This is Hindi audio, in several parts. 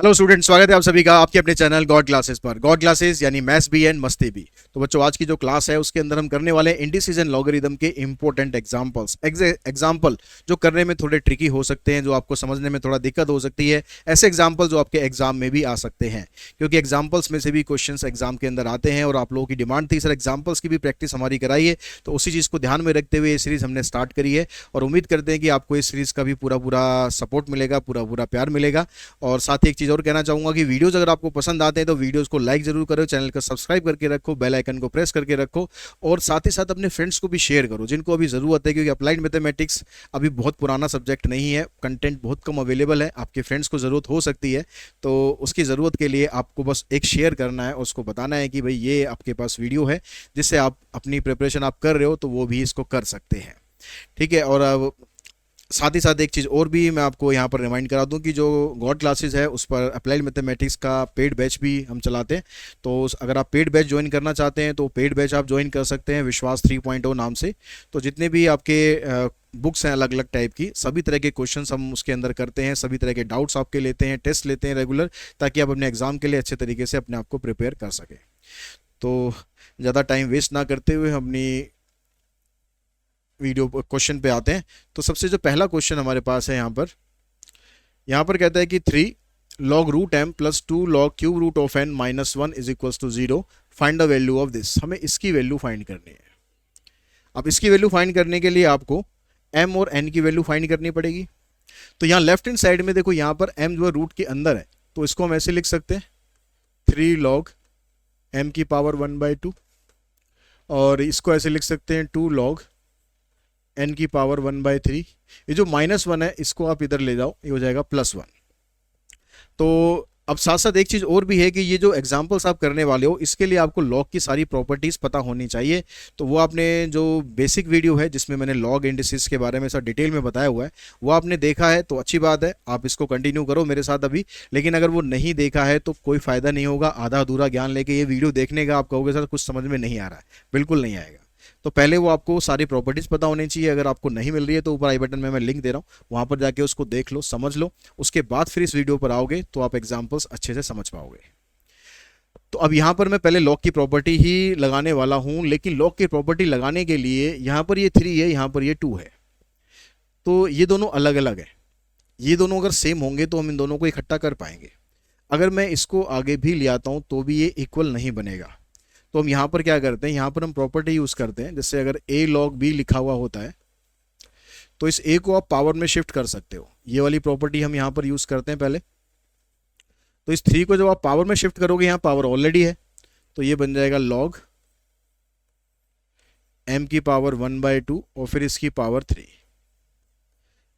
हेलो स्टूडेंट, स्वागत है आप सभी का आपके अपने चैनल गॉड क्लासेस पर। गॉड क्लासेस यानी मैथ्स भी एंड मस्ती भी। तो बच्चों, आज की जो क्लास है उसके अंदर हम करने वाले हैं इंडिसिजन लॉगरिदम के इंपॉर्टेंट एग्जांपल्स। एग्जांपल जो करने में थोड़े ट्रिकी हो सकते हैं, जो आपको समझने में थोड़ा दिक्कत हो सकती है, ऐसे एग्जाम्पल जो आपके एग्जाम में भी आ सकते हैं, क्योंकि एग्जाम्पल्स में से भी क्वेश्चन एग्जाम के अंदर आते हैं और आप लोगों की डिमांड थी सर एग्जाम्पल्स की भी प्रैक्टिस हमारी कराइए। तो उसी चीज़ को ध्यान में रखते हुए ये सीरीज़ हमने स्टार्ट करी है और उम्मीद करते हैं कि आपको इस सीरीज़ का भी पूरा पूरा सपोर्ट मिलेगा, पूरा पूरा प्यार मिलेगा। और साथ ही एक चीज़ और कहना चाहूँगा कि वीडियोस अगर आपको पसंद आते हैं तो वीडियोस को लाइक जरूर करो, चैनल को सब्सक्राइब करके रखो, बेल आइकन को प्रेस करके रखो और साथ ही साथ अपने फ्रेंड्स को भी शेयर करो जिनको अभी ज़रूरत है, क्योंकि अप्लाइड मैथमेटिक्स अभी बहुत पुराना सब्जेक्ट नहीं है, कंटेंट बहुत कम अवेलेबल है, आपके फ्रेंड्स को ज़रूरत हो सकती है। तो उसकी ज़रूरत के लिए आपको बस एक शेयर करना है, उसको बताना है कि भाई ये आपके पास वीडियो है जिससे आप अपनी प्रिपरेशन आप कर रहे हो तो वो भी इसको कर सकते हैं। ठीक है। और अब साथ ही साथ एक चीज़ और भी मैं आपको यहाँ पर रिमाइंड करा दूँ कि जो गॉड क्लासेस है उस पर अप्लाइड मैथमेटिक्स का पेड बैच भी हम चलाते हैं। तो अगर आप पेड बैच ज्वाइन करना चाहते हैं तो पेड बैच आप ज्वाइन कर सकते हैं विश्वास 3.0 नाम से। तो जितने भी आपके बुक्स हैं अलग अलग टाइप की, सभी तरह के क्वेश्चंस हम उसके अंदर करते हैं, सभी तरह के डाउट्स आपके लेते हैं, टेस्ट लेते हैं रेगुलर, ताकि आप अपने एग्ज़ाम के लिए अच्छे तरीके से अपने आप को प्रिपेयर कर सकें। तो ज़्यादा टाइम वेस्ट ना करते हुए अपनी वीडियो क्वेश्चन पे आते हैं। तो सबसे जो पहला क्वेश्चन हमारे पास है यहाँ पर कहता है कि 3 log root M plus 2 log cube root of N minus 1 is equals to 0, find the value of this. हमें इसकी वैल्यू फाइंड करनी है। अब इसकी वैल्यू फाइंड करने के लिए आपको m और n की वैल्यू फाइंड करनी पड़ेगी। तो यहाँ लेफ्ट हैंड साइड में देखो, यहाँ पर m जो है रूट के अंदर है, तो इसको हम ऐसे लिख सकते हैं 3 log m की पावर 1/2, और इसको ऐसे लिख सकते हैं 2 log n की पावर 1/3। ये जो -1 है इसको आप इधर ले जाओ, ये हो जाएगा +1। तो अब साथ साथ एक चीज़ और भी है कि ये जो एग्जांपल्स आप करने वाले हो इसके लिए आपको लॉग की सारी प्रॉपर्टीज़ पता होनी चाहिए। तो वो आपने जो बेसिक वीडियो है जिसमें मैंने लॉग इंडिसेस के बारे में सब डिटेल में बताया हुआ है वो आपने देखा है तो अच्छी बात है, आप इसको कंटिन्यू करो मेरे साथ अभी। लेकिन अगर वो नहीं देखा है तो कोई फ़ायदा नहीं होगा, आधा अधूरा ज्ञान लेके ये वीडियो देखने का आप कहोगे सर कुछ समझ में नहीं आ रहा है, बिल्कुल नहीं आएगा। तो पहले वो आपको सारी प्रॉपर्टीज़ पता होनी चाहिए। अगर आपको नहीं मिल रही है तो ऊपर आई बटन में मैं लिंक दे रहा हूँ, वहाँ पर जाके उसको देख लो, समझ लो, उसके बाद फिर इस वीडियो पर आओगे तो आप एग्जाम्पल्स अच्छे से समझ पाओगे। तो अब यहाँ पर मैं पहले लॉग की प्रॉपर्टी ही लगाने वाला हूँ, लेकिन लॉग की प्रॉपर्टी लगाने के लिए यहाँ पर ये 3 है, यहाँ पर ये 2 है, तो ये दोनों अलग अलग है। ये दोनों अगर सेम होंगे तो हम इन दोनों को इकट्ठा कर पाएंगे। अगर मैं इसको आगे भी ले आता हूँ तो भी ये इक्वल नहीं बनेगा। तो हम यहाँ पर क्या करते हैं, यहाँ पर हम प्रॉपर्टी यूज़ करते हैं, जैसे अगर a log b लिखा हुआ होता है तो इस a को आप पावर में शिफ्ट कर सकते हो। ये वाली प्रॉपर्टी हम यहाँ पर यूज़ करते हैं पहले। तो इस 3 को जब आप पावर में शिफ्ट करोगे, यहाँ पावर ऑलरेडी है, तो ये बन जाएगा log m की पावर 1/2 और फिर इसकी पावर 3।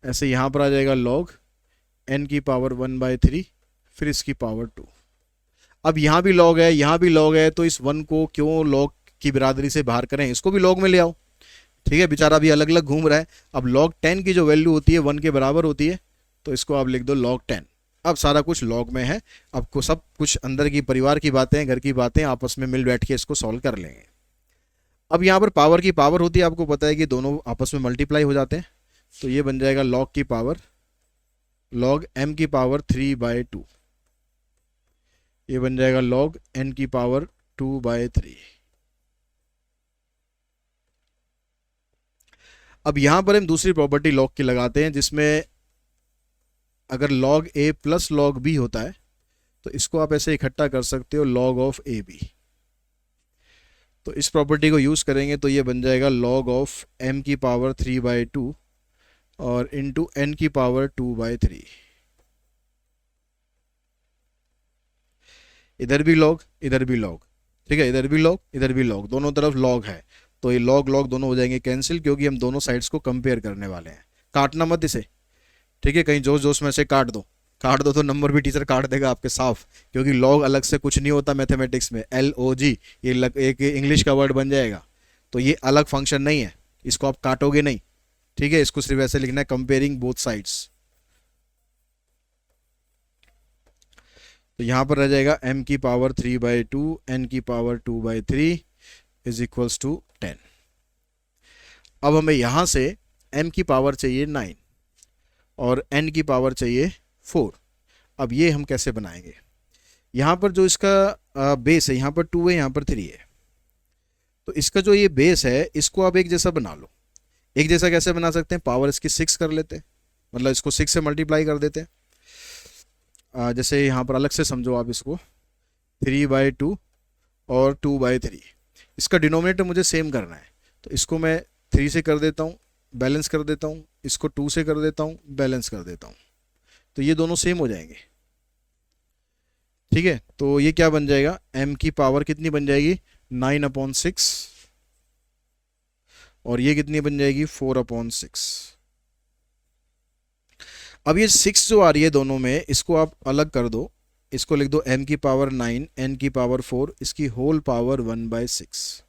ऐसे यहाँ पर आ जाएगा log n की पावर 1/3 फिर इसकी पावर 2। अब यहाँ भी लॉग है, यहाँ भी लॉग है, तो इस 1 को क्यों लॉग की बिरादरी से बाहर करें, इसको भी लॉग में ले आओ। ठीक है, बेचारा भी अलग अलग घूम रहा है। अब log 10 की जो वैल्यू होती है 1 के बराबर होती है, तो इसको आप लिख दो log 10। अब सारा कुछ लॉग में है, आपको सब कुछ अंदर की परिवार की बातें, घर की बातें आपस में मिल बैठ के इसको सॉल्व कर लेंगे। अब यहाँ पर पावर की पावर होती है, आपको पता है कि दोनों आपस में मल्टीप्लाई हो जाते हैं, तो ये बन जाएगा log की पावर log m की पावर 3/2, ये बन जाएगा log n की पावर 2/3। अब यहां पर हम दूसरी प्रॉपर्टी log की लगाते हैं, जिसमें अगर log a plus log b होता है तो इसको आप ऐसे इकट्ठा कर सकते हो log ऑफ ए बी। तो इस प्रॉपर्टी को यूज़ करेंगे तो ये बन जाएगा log ऑफ m की पावर 3/2 और इंटू n की पावर 2/3। इधर भी log, इधर भी log, ठीक है, इधर भी log, इधर भी log, दोनों तरफ log है, तो ये log log दोनों हो जाएंगे कैंसिल, क्योंकि हम दोनों साइड्स को कंपेयर करने वाले हैं। काटना मत इसे, ठीक है, कहीं जोश जोश में से काट दो, काट दो तो नंबर भी टीचर काट देगा आपके साफ, क्योंकि log अलग से कुछ नहीं होता मैथमेटिक्स में, LOG ये एक इंग्लिश का वर्ड बन जाएगा, तो ये अलग फंक्शन नहीं है, इसको आप काटोगे नहीं। ठीक है, इसको सिर्फ ऐसे लिखना है, कंपेयरिंग बोथ साइड्स। तो यहाँ पर रह जाएगा m की पावर 3/2 n की पावर 2/3 इज इक्वल्स टू 10। अब हमें यहाँ से m की पावर चाहिए 9 और n की पावर चाहिए 4। अब ये हम कैसे बनाएंगे, यहाँ पर जो इसका बेस है, यहाँ पर 2 है, यहाँ पर 3 है, तो इसका जो ये बेस है इसको आप एक जैसा बना लो। एक जैसा कैसे बना सकते हैं, पावर इसकी 6 कर लेते हैं, मतलब इसको 6 से मल्टीप्लाई कर देते हैं। जैसे यहाँ पर अलग से समझो आप इसको, 3/2 और 2/3, इसका डिनोमिनेटर मुझे सेम करना है, तो इसको मैं 3 से कर देता हूँ, बैलेंस कर देता हूँ, इसको 2 से कर देता हूँ, बैलेंस कर देता हूँ, तो ये दोनों सेम हो जाएंगे। ठीक है, तो ये क्या बन जाएगा, m की पावर कितनी बन जाएगी, 9/6, और ये कितनी बन जाएगी, 4/6। अब ये 6 जो आ रही है दोनों में, इसको आप अलग कर दो, इसको लिख दो m की पावर 9, n की पावर 4, इसकी होल पावर 1/6।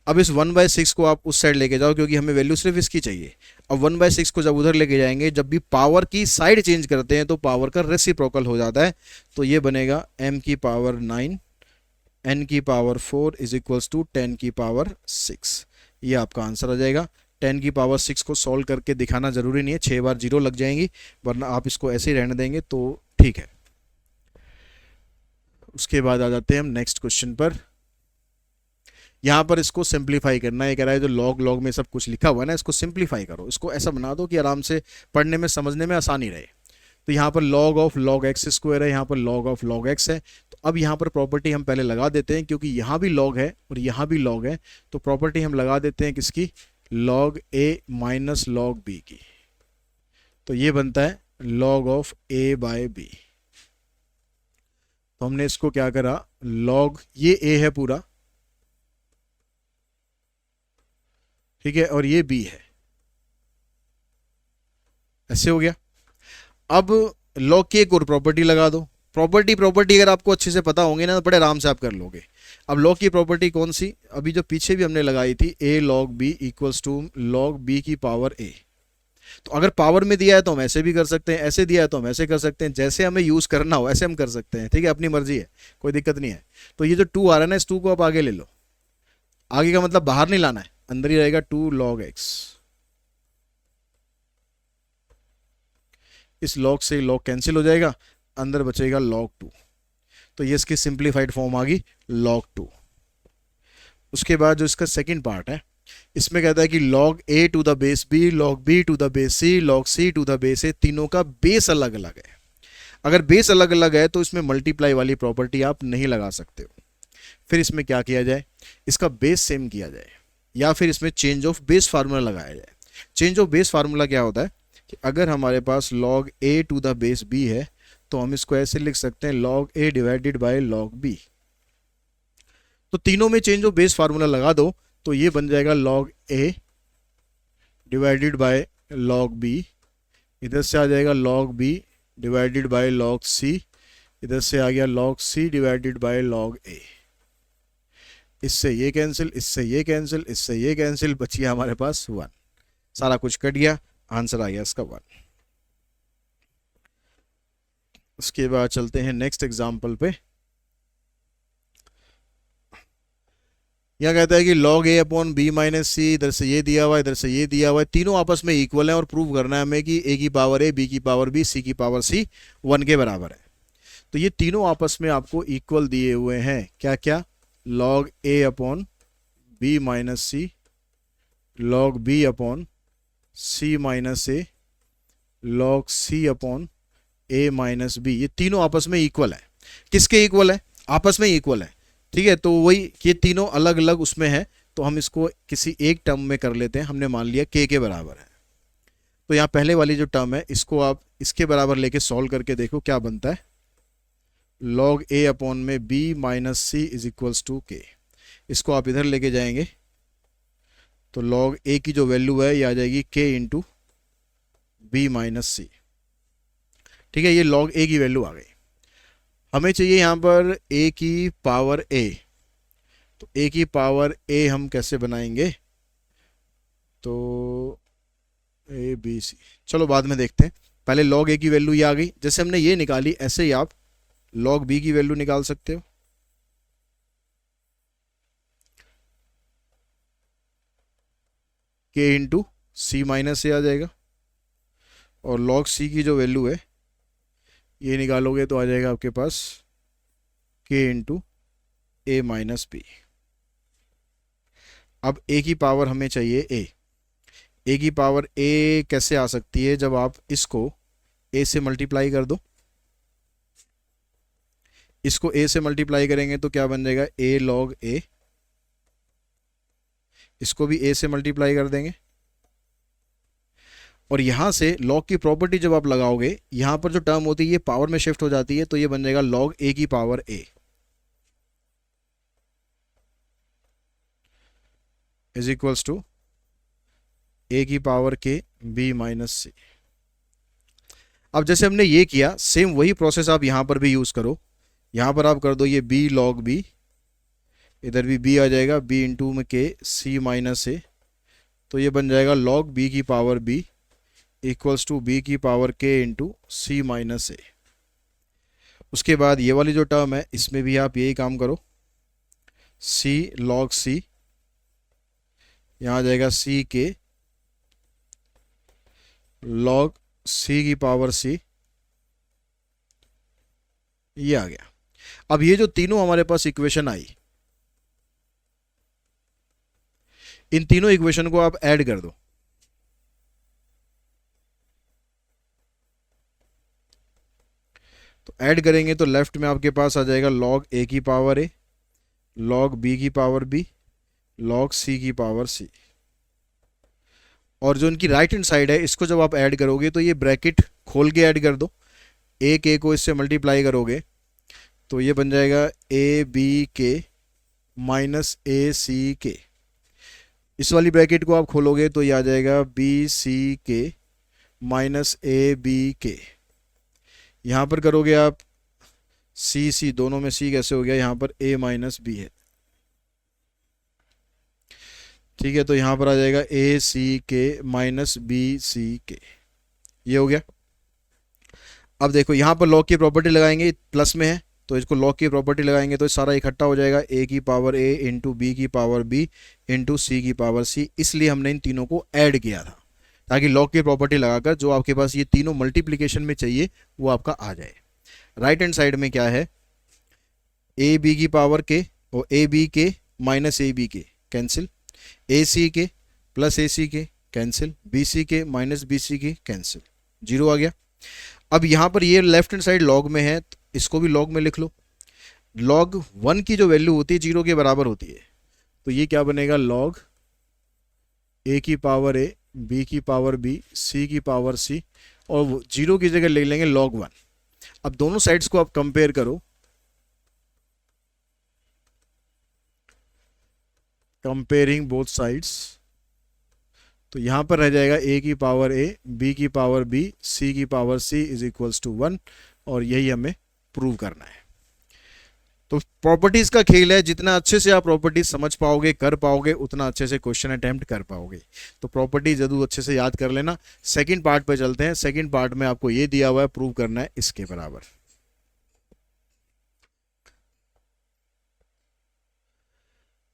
अब इस 1/6 को आप उस साइड लेके जाओ, क्योंकि हमें वैल्यू सिर्फ इसकी चाहिए। अब 1/6 को जब उधर लेके जाएंगे, जब भी पावर की साइड चेंज करते हैं तो पावर का रेसिप्रोकल हो जाता है, तो ये बनेगा m की पावर 9, n की पावर 4 इज इक्वल्स टू 10 की पावर 6। ये आपका आंसर आ जाएगा। 10 की पावर 6 को सॉल्व करके दिखाना जरूरी नहीं है, 6 बार 0 लग जाएंगी, वरना आप इसको ऐसे ही रहने देंगे तो ठीक है। उसके बाद आ जाते हैं हम नेक्स्ट क्वेश्चन पर। यहाँ पर इसको सिंप्लीफाई करना है, कह रहा है जो लॉग लॉग में सब कुछ लिखा हुआ है ना, इसको सिंप्लीफाई करो, इसको ऐसा बना दो कि आराम से पढ़ने में समझने में आसानी रहे। तो यहाँ पर log of log x square है, यहाँ पर लॉग ऑफ लॉग एक्स है, तो अब यहाँ पर प्रॉपर्टी हम पहले लगा देते हैं, क्योंकि यहाँ भी लॉग है और यहाँ भी लॉग है, तो प्रॉपर्टी हम लगा देते हैं किसकी, log A minus log B की। तो ये बनता है log of A by B. तो हमने इसको क्या करा, लॉग ये ए है पूरा, ठीक है, और ये बी है, ऐसे हो गया। अब लॉग की एक और प्रॉपर्टी लगा दो। प्रॉपर्टी अगर आपको अच्छे से पता होंगे ना तो बड़े आराम से आप कर लोगे। अब लॉग की प्रॉपर्टी कौन सी, अभी जो पीछे भी हमने लगाई थी, a log b equals to log b की पावर a। तो अगर पावर में दिया है तो हम ऐसे भी कर सकते हैं, ऐसे दिया है तो हम ऐसे कर सकते हैं, जैसे हमें यूज करना हो ऐसे हम कर सकते हैं, ठीक है, अपनी मर्जी है, कोई दिक्कत नहीं है। तो ये जो 2 आ रहा है ना, इस 2 को आप आगे ले लो, आगे का मतलब बाहर नहीं लाना है, अंदर ही रहेगा 2 log x। इस लॉग से लॉग कैंसिल हो जाएगा, अंदर बचेगा log 2। तो ये इसकी सिंप्लीफाइड फॉर्म आ गई log 2। उसके बाद जो इसका सेकंड पार्ट है, इसमें कहता है कि log a to the base b, log b to the base c, log c to the base a, तीनों का बेस अलग अलग है। अगर बेस अलग अलग है तो इसमें मल्टीप्लाई वाली प्रॉपर्टी आप नहीं लगा सकते हो। फिर इसमें क्या किया जाए, इसका बेस सेम किया जाए, या फिर इसमें चेंज ऑफ बेस फार्मूला लगाया जाए। चेंज ऑफ बेस फार्मूला क्या होता है कि अगर हमारे पास log a to the base b है, तो हम इसको ऐसे लिख सकते हैं log a divided by log b। तो तीनों में चेंज ऑफ बेस फार्मूला लगा दो, तो ये बन जाएगा log a divided by log b, इधर से आ जाएगा log b divided by log c, इधर से आ गया log c divided by log a। इससे ये कैंसिल, इससे ये कैंसिल, इससे ये कैंसिल, बची हमारे पास 1। सारा कुछ कट गया, आंसर आ गया इसका 1। उसके बाद चलते हैं नेक्स्ट एग्जाम्पल पे। यह कहता है कि log a upon B minus C, इधर से ये दिया हुआ है, इधर से ये दिया हुआ है, तीनों आपस में इक्वल है, और प्रूव करना है हमें कि a की पावर a, b की पावर b, c की पावर c 1 के बराबर है। तो ये तीनों आपस में आपको इक्वल दिए हुए हैं, क्या क्या, log a upon b minus C, log b upon c minus a, log c upon a minus b, ये तीनों आपस में इक्वल है। किसके इक्वल है, आपस में इक्वल है, ठीक है। तो वही, ये तीनों अलग अलग उसमें है, तो हम इसको किसी एक टर्म में कर लेते हैं, हमने मान लिया k के बराबर है। तो यहाँ पहले वाली जो टर्म है इसको आप इसके बराबर लेके सॉल्व करके देखो क्या बनता है, log a अपॉन में b minus C is equals to k। इसको आप इधर लेके जाएंगे तो log a की जो वैल्यू है ये आ जाएगी k इंटू बी माइनस सी, ठीक है, ये log a की वैल्यू आ गई। हमें चाहिए यहाँ पर a की पावर a, तो a की पावर a हम कैसे बनाएंगे, तो a b c, चलो बाद में देखते हैं, पहले log a की वैल्यू ये आ गई। जैसे हमने ये निकाली, ऐसे ही आप log b की वैल्यू निकाल सकते हो। k इंटू सी माइनस ए आ जाएगा, और log c की जो वैल्यू है ये निकालोगे तो आ जाएगा आपके पास k इंटू ए माइनस बी। अब a की पावर हमें चाहिए a की पावर a कैसे आ सकती है, जब आप इसको a से मल्टीप्लाई कर दो। इसको a से मल्टीप्लाई करेंगे तो क्या बन जाएगा, a log a। इसको भी a से मल्टीप्लाई कर देंगे और यहां से log की प्रॉपर्टी जब आप लगाओगे, यहां पर जो टर्म होती है ये पावर में शिफ्ट हो जाती है, तो ये बन जाएगा log a की power a is equals to a की power k b minus C. अब जैसे हमने ये किया, सेम वही प्रोसेस आप यहां पर भी यूज करो। यहां पर आप कर दो ये b log b, इधर भी b आ जाएगा, b इंटू में k c माइनस a, तो ये बन जाएगा log b की power b equals to b की power k into c minus a। उसके बाद ये वाली जो टर्म है इसमें भी आप यही काम करो, c log c, यहाँ आ जाएगा c k log c की पावर c, ये आ गया। अब ये जो तीनों हमारे पास इक्वेशन आई, इन तीनों इक्वेशन को आप ऐड कर दो। तो ऐड करेंगे तो लेफ्ट में आपके पास आ जाएगा log a की पावर a, log b की पावर b, log c की पावर c। और जो इनकी राइट हैंड साइड है इसको जब आप ऐड करोगे तो ये ब्रैकेट खोल के ऐड कर दो, a k को इससे मल्टीप्लाई करोगे तो ये बन जाएगा a b k minus a c k। इस वाली ब्रैकेट को आप खोलोगे तो ये आ जाएगा b c k minus a b k। यहाँ पर करोगे आप c c, दोनों में c कैसे हो गया, यहाँ पर a माइनस b है, ठीक है। तो यहाँ पर आ जाएगा a c k minus b c k, ये हो गया। अब देखो यहाँ पर लॉग की प्रॉपर्टी लगाएंगे, प्लस में है तो इसको लॉग की प्रॉपर्टी लगाएंगे तो सारा इकट्ठा हो जाएगा, a की पावर a इंटू बी की पावर b इंटू सी की पावर c। इसलिए हमने इन तीनों को ऐड किया था ताकि लॉग की प्रॉपर्टी लगाकर जो आपके पास ये तीनों मल्टीप्लिकेशन में चाहिए वो आपका आ जाए। राइट हैंड साइड में क्या है, ए बी की पावर k और ए बी के माइनस ए बी के कैंसिल, ए सी के प्लस ए सी के कैंसिल, बी सी के माइनस बी सी के कैंसिल, जीरो आ गया। अब यहाँ पर ये लेफ्ट हैंड साइड लॉग में है तो इसको भी लॉग में लिख लो। लॉग 1 की जो वैल्यू होती है जीरो के बराबर होती है, तो ये क्या बनेगा, लॉग a की पावर a, b की पावर b, c की पावर c, और जीरो की जगह ले लेंगे log 1। अब दोनों साइड्स को आप कंपेयर करो, कंपेयरिंग बोथ साइड्स, तो यहां पर रह जाएगा a की पावर a, b की पावर b, c की power c is equals to 1, और यही हमें प्रूव करना है। तो प्रॉपर्टीज का खेल है, जितना अच्छे से आप प्रॉपर्टीज समझ पाओगे कर पाओगे उतना अच्छे से क्वेश्चन अटेम्प्ट कर पाओगे। तो प्रॉपर्टी जरूर अच्छे से याद कर लेना। सेकंड पार्ट पे चलते हैं। सेकंड पार्ट में आपको ये दिया हुआ है, प्रूव करना है इसके बराबर।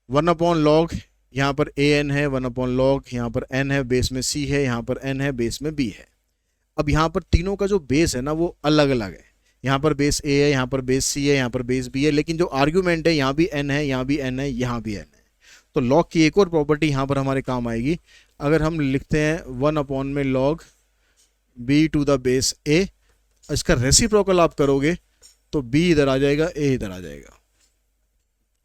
वन अपॉन लॉग, यहाँ पर ए एन है, वन अपॉन लॉग, यहाँ पर एन है, बेस में सी है, यहाँ पर एन है, बेस में बी है। अब यहाँ पर तीनों का जो बेस है ना वो अलग अलग है, यहाँ पर बेस ए है, यहाँ पर बेस सी है, यहाँ पर बेस बी है, लेकिन जो आर्ग्यूमेंट है यहाँ भी एन है, यहाँ भी एन है, यहाँ भी एन है। तो लॉग की एक और प्रॉपर्टी यहाँ पर हमारे काम आएगी। अगर हम लिखते हैं वन अपॉन में log B to the base A, इसका रेसिप्रोकल आप करोगे तो बी इधर आ जाएगा, ए इधर आ जाएगा।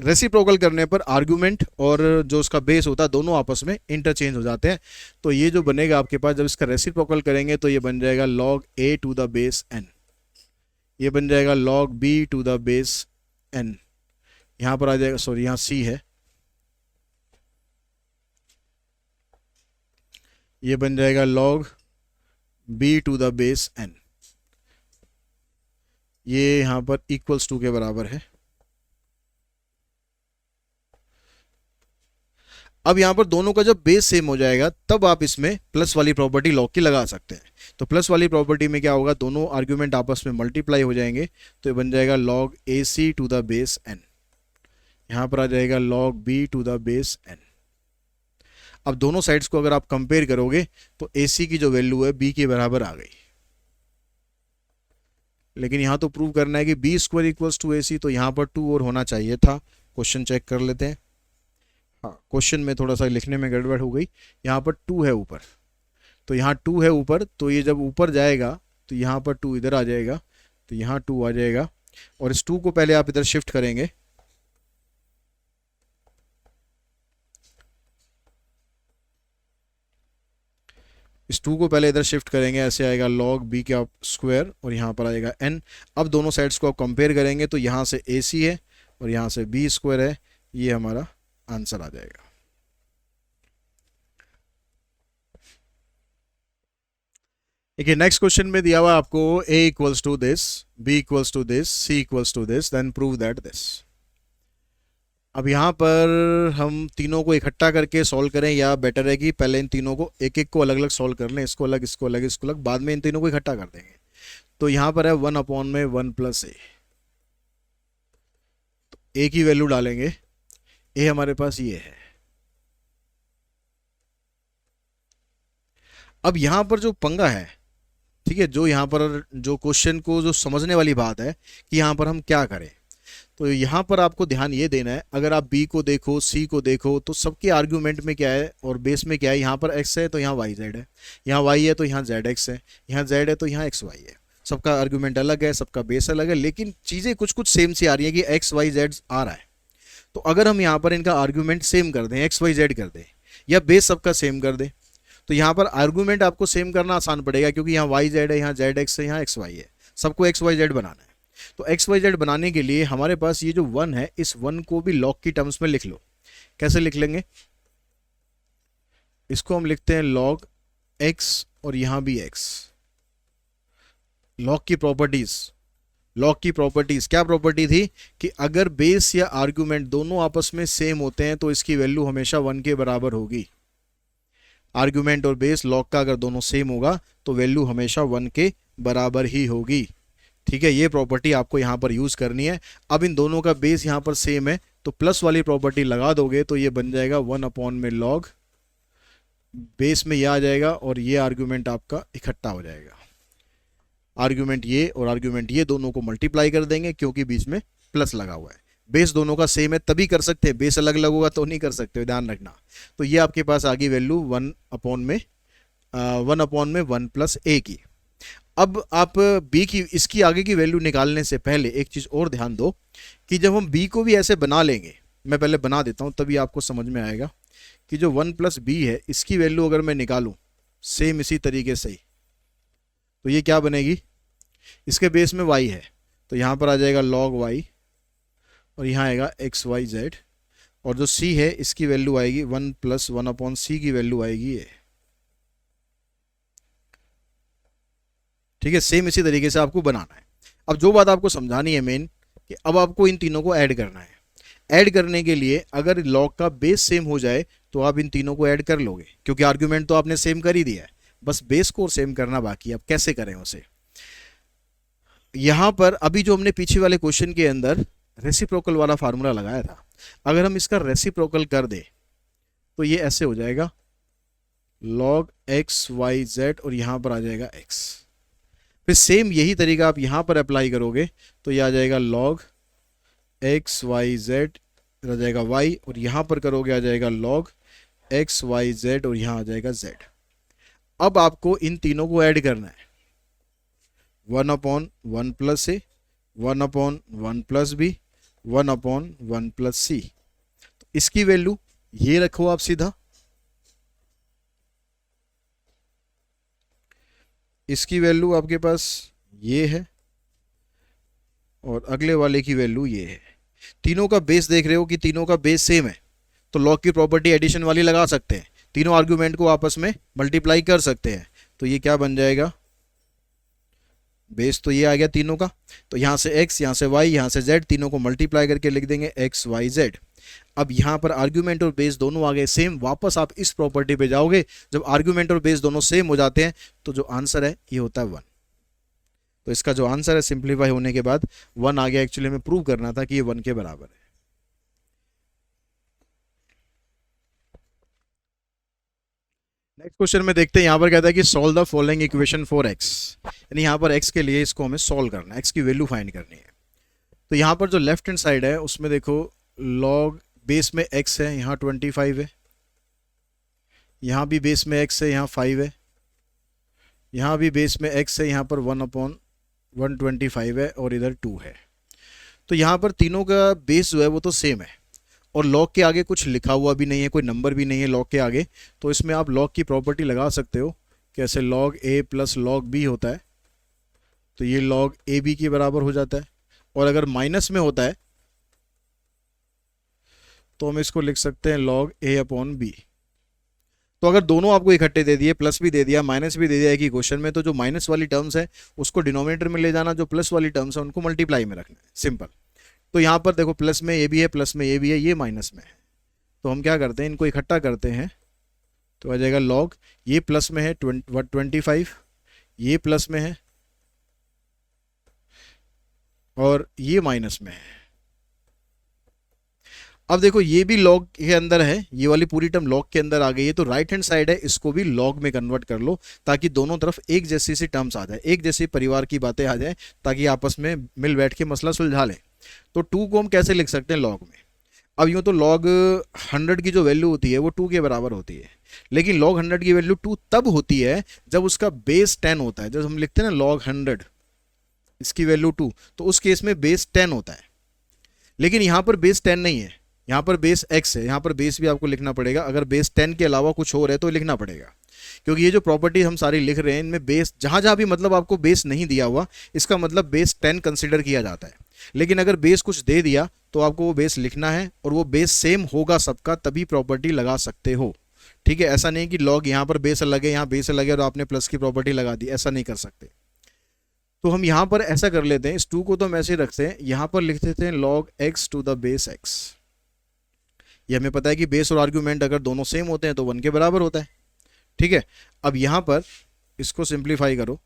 रेसिप्रोकल करने पर आर्गुमेंट और जो उसका बेस होता है दोनों आपस में इंटरचेंज हो जाते हैं। तो ये जो बनेगा आपके पास, जब इसका रेसिप्रोकल करेंगे तो ये बन जाएगा log a to the base n, ये बन जाएगा log b to the base n, यहाँ पर आ जाएगा, सॉरी यहाँ c है, ये बन जाएगा log b to the base n, ये यहाँ पर इक्वल्स टू के बराबर है। अब यहाँ पर दोनों का जब बेस सेम हो जाएगा तब आप इसमें प्लस वाली प्रॉपर्टी लॉग की लगा सकते हैं। तो प्लस वाली प्रॉपर्टी में क्या होगा, दोनों आर्ग्यूमेंट आपस में मल्टीप्लाई हो जाएंगे, तो ये बन जाएगा log ac to the base n, यहाँ पर आ जाएगा log b to the base n। अब दोनों साइड्स को अगर आप कंपेयर करोगे तो AC की जो वैल्यू है B के बराबर आ गई, लेकिन यहाँ तो प्रूव करना है कि B square equals to AC, तो यहाँ पर 2 और होना चाहिए था। क्वेश्चन चेक कर लेते हैं। हाँ, क्वेश्चन में थोड़ा सा लिखने में गड़बड़ हो गई, यहाँ पर 2 है ऊपर, तो यहाँ 2 है ऊपर, तो ये जब ऊपर जाएगा तो यहाँ पर 2 इधर आ जाएगा, तो यहाँ 2 आ जाएगा, और इस 2 को पहले आप इधर शिफ्ट करेंगे, इस 2 को पहले इधर शिफ्ट करेंगे, ऐसे आएगा log b का स्क्वायर और यहाँ पर आएगा n। अब दोनों साइड्स को आप कंपेयर करेंगे तो यहाँ से AC है और यहाँ से b स्क्वायर है, ये हमारा आंसर आ जाएगा। देखिए नेक्स्ट क्वेश्चन में दिया हुआ आपको a equals to this, b equals to this, c equals to this, then prove that this. अब यहाँ पर हम तीनों को इकट्ठा करके सॉल्व करें या बेटर है कि पहले इन तीनों को एक एक को अलग अलग सॉल्व कर लें, इसको अलग, इसको अलग, इसको अलग, बाद में इन तीनों को इकट्ठा कर देंगे। तो यहाँ पर है 1/1 प्लस a, तो a की वैल्यू डालेंगे, a हमारे पास ये है। अब यहाँ पर जो पंगा है, ठीक है, जो यहाँ पर जो क्वेश्चन को जो समझने वाली बात है कि यहाँ पर हम क्या करें, तो यहाँ पर आपको ध्यान ये देना है, अगर आप B को देखो, C को देखो, तो सबके आर्ग्यूमेंट में क्या है और बेस में क्या है, यहाँ पर x है तो यहाँ yz है, यहाँ y है तो यहाँ zx है, यहाँ z है तो यहाँ xy है। सबका आर्ग्यूमेंट अलग है, सबका बेस अलग है, लेकिन चीज़ें कुछ कुछ सेम सी आ रही है कि x y z आ रहा है। तो अगर हम यहाँ पर इनका आर्ग्यूमेंट सेम कर दें, x y z कर दें, या बेस सबका सेम कर दें, तो यहाँ पर आर्ग्यूमेंट आपको सेम करना आसान पड़ेगा, क्योंकि यहाँ yz है, यहाँ zx है, यहाँ xy है, सबको xyz बनाना है। तो xyz बनाने के लिए हमारे पास ये जो 1 है, इस 1 को भी log की टर्म्स में लिख लो। कैसे लिख लेंगे, इसको हम लिखते हैं log x और यहाँ भी x। log की प्रॉपर्टीज, लॉग की प्रॉपर्टीज क्या प्रॉपर्टी थी कि अगर बेस या आर्ग्यूमेंट दोनों आपस में सेम होते हैं तो इसकी वैल्यू हमेशा 1 के बराबर होगी। आर्ग्यूमेंट और बेस लॉग का अगर दोनों सेम होगा तो वैल्यू हमेशा 1 के बराबर ही होगी। ठीक है, ये प्रॉपर्टी आपको यहाँ पर यूज करनी है। अब इन दोनों का बेस यहाँ पर सेम है तो प्लस वाली प्रॉपर्टी लगा दोगे तो ये बन जाएगा 1/log, बेस में ये आ जाएगा और ये आर्ग्यूमेंट आपका इकट्ठा हो जाएगा। आर्ग्यूमेंट ये और आर्ग्यूमेंट ये दोनों को मल्टीप्लाई कर देंगे क्योंकि बीच में प्लस लगा हुआ है। बेस दोनों का सेम है तभी कर सकते हैं, बेस अलग अलग होगा तो नहीं कर सकते, ध्यान रखना। तो ये आपके पास आ गई वैल्यू 1/1 प्लस a की। अब आप b की इसकी आगे की वैल्यू निकालने से पहले एक चीज़ और ध्यान दो कि जब हम b को भी ऐसे बना लेंगे, मैं पहले बना देता हूँ तभी आपको समझ में आएगा कि जो 1 + b है इसकी वैल्यू अगर मैं निकालूं सेम इसी तरीके से ही, तो ये क्या बनेगी, इसके बेस में y है तो यहाँ पर आ जाएगा log y और यहाँ आएगा xyz, और जो c है इसकी वैल्यू आएगी 1 + 1/c की वैल्यू आएगी ये। ठीक है, सेम इसी तरीके से आपको बनाना है। अब जो बात आपको समझानी है मेन कि अब आपको इन तीनों को ऐड करना है। ऐड करने के लिए अगर लॉग का बेस सेम हो जाए तो आप इन तीनों को ऐड कर लोगे, क्योंकि आर्ग्यूमेंट तो आपने सेम कर ही दिया है, बस बेस को सेम करना बाकी है। अब कैसे करें उसे, यहां पर अभी जो हमने पीछे वाले क्वेश्चन के अंदर रेसिप्रोकल वाला फार्मूला लगाया था, अगर हम इसका रेसिप्रोकल कर दे तो ये ऐसे हो जाएगा log xyz और यहां पर आ जाएगा x। फिर सेम यही तरीका आप यहां पर अप्लाई करोगे तो ये आ जाएगा log xyz आ जाएगा y, और यहां पर करोगे आ जाएगा log xyz और यहां आ जाएगा z। अब आपको इन तीनों को ऐड करना है, 1/1 plus a, 1/1 plus b, 1/1 plus c। तो इसकी वैल्यू ये रखो आप सीधा, इसकी वैल्यू आपके पास ये है और अगले वाले की वैल्यू ये है। तीनों का बेस देख रहे हो कि तीनों का बेस सेम है तो लॉग की प्रॉपर्टी एडिशन वाली लगा सकते हैं, तीनों आर्ग्यूमेंट को आपस में मल्टीप्लाई कर सकते हैं। तो ये क्या बन जाएगा, बेस तो ये आ गया तीनों का, तो यहाँ से x, यहाँ से y, यहाँ से z, तीनों को मल्टीप्लाई करके लिख देंगे x y z। अब यहाँ पर आर्ग्यूमेंट और बेस दोनों आ गए सेम, वापस आप इस प्रॉपर्टी पे जाओगे, जब आर्ग्यूमेंट और बेस दोनों सेम हो जाते हैं तो जो आंसर है ये होता है 1। तो इसका जो आंसर है सिंप्लीफाई होने के बाद 1 आ गया। एक्चुअली में प्रूव करना था कि ये 1 के बराबर है। नेक्स्ट क्वेश्चन में देखते हैं, यहाँ पर कहता है कि solve the following equation for x, यानी यहाँ पर एक्स के लिए इसको हमें सॉल्व करना है, एक्स की वैल्यू फाइंड करनी है। तो यहाँ पर जो लेफ्ट हैंड साइड है उसमें देखो लॉग बेस में एक्स है, यहाँ 25 है, यहाँ भी बेस में एक्स है, यहाँ 5 है, यहाँ भी बेस में एक्स है, यहाँ पर 1/125 है और इधर 2 है। तो यहाँ पर तीनों का बेस जो है वो तो सेम है और लॉग के आगे कुछ लिखा हुआ भी नहीं है, कोई नंबर भी नहीं है लॉग के आगे। तो इसमें आप लॉग की प्रॉपर्टी लगा सकते हो, कैसे लॉग ए प्लस लॉग बी होता है, तो ये लॉग ए बी के बराबर हो जाता है। और अगर माइनस में होता है तो हम इसको लिख सकते हैं लॉग ए अपॉन बी। तो अगर दोनों आपको इकट्ठे दे दिए, प्लस भी दे दिया माइनस भी दे दिया एक ही क्वेश्चन में, तो जो माइनस वाली टर्म्स है उसको डिनोमिनेटर में ले जाना, जो प्लस वाली टर्म्स है उनको मल्टीप्लाई में रखना है, सिंपल। तो यहाँ पर देखो प्लस में ये भी है, प्लस में ये भी है, ये माइनस में है, तो हम क्या करते हैं इनको इकट्ठा करते हैं, तो आ जाएगा लॉग, ये प्लस में है 25, ये प्लस में है और ये माइनस में है। अब देखो ये भी लॉग के अंदर है, ये वाली पूरी टर्म लॉग के अंदर आ गई है, तो राइट हैंड साइड है इसको भी लॉग में कन्वर्ट कर लो ताकि दोनों तरफ एक जैसी सी टर्म्स आ जाए, एक जैसी परिवार की बातें आ जाए, ताकि आपस में मिल बैठ के मसला सुलझा लें। तो 2 को हम कैसे लिख सकते हैं लॉग में? अब यूँ तो लॉग 100 की जो वैल्यू होती है वो 2 के बराबर होती है, लेकिन लॉग 100 की वैल्यू 2 तब होती है जब उसका बेस 10 होता है। जब हम लिखते हैं ना लॉग 100 इसकी वैल्यू 2, तो उस केस में बेस 10 होता है, लेकिन यहाँ पर बेस 10 नहीं है, यहाँ पर बेस x है, यहाँ पर बेस भी आपको लिखना पड़ेगा। अगर बेस 10 के अलावा कुछ और है तो लिखना पड़ेगा, क्योंकि ये जो प्रॉपर्टी हम सारी लिख रहे हैं इनमें बेस जहाँ जहाँ भी मतलब आपको बेस नहीं दिया हुआ, इसका मतलब बेस 10 कंसिडर किया जाता है। लेकिन अगर बेस कुछ दे दिया तो आपको वो बेस लिखना है और वो बेस सेम होगा सबका, तभी प्रॉपर्टी लगा सकते हो। ठीक है, ऐसा नहीं कि लॉग यहाँ पर बेस अलग है, यहाँ बेस अलग है और आपने प्लस की प्रॉपर्टी लगा दी, ऐसा नहीं कर सकते। तो हम यहाँ पर ऐसा कर लेते हैं, इस 2 को तो हम ऐसे ही रखते हैं, यहाँ पर लिख देते हैं log x to the base x। ये हमें पता है कि बेस और आर्ग्यूमेंट अगर दोनों सेम होते हैं तो 1 के बराबर होता है। ठीक है, अब यहाँ पर इसको सिंप्लीफाई करो,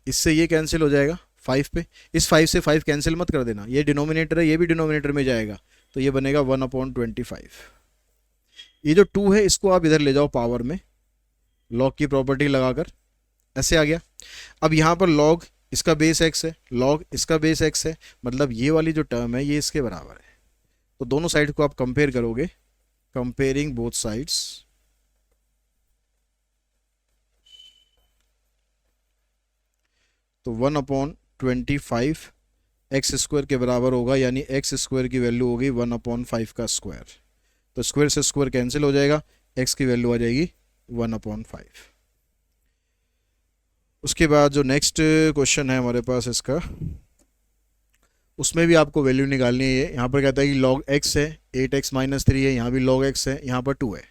इससे ये कैंसिल हो जाएगा 5 पे, इस 5 से 5 कैंसिल मत कर देना, ये डिनोमिनेटर है, ये भी डिनोमिनेटर में जाएगा, तो ये बनेगा 1/25। ये जो 2 है इसको आप इधर ले जाओ पावर में, लॉग की प्रॉपर्टी लगाकर, ऐसे आ गया। अब यहाँ पर लॉग इसका बेस x है, लॉग इसका बेस x है, मतलब ये वाली जो टर्म है ये इसके बराबर है। तो दोनों साइड को आप कंपेयर करोगे, कंपेयरिंग बोथ साइड्स, तो 1/25 एक्स स्क्वायर के बराबर होगा, यानी एक्स स्क्वायर की वैल्यू होगी 1/5 का स्क्वायर। तो स्क्वायर से स्क्वायर कैंसिल हो जाएगा, एक्स की वैल्यू आ जाएगी 1/5। उसके बाद जो नेक्स्ट क्वेश्चन है हमारे पास इसका, उसमें भी आपको वैल्यू निकालनी है। यहाँ पर कहता है कि लॉग x है, 8x - 3 है, यहाँ भी लॉग x है, यहाँ पर 2 है।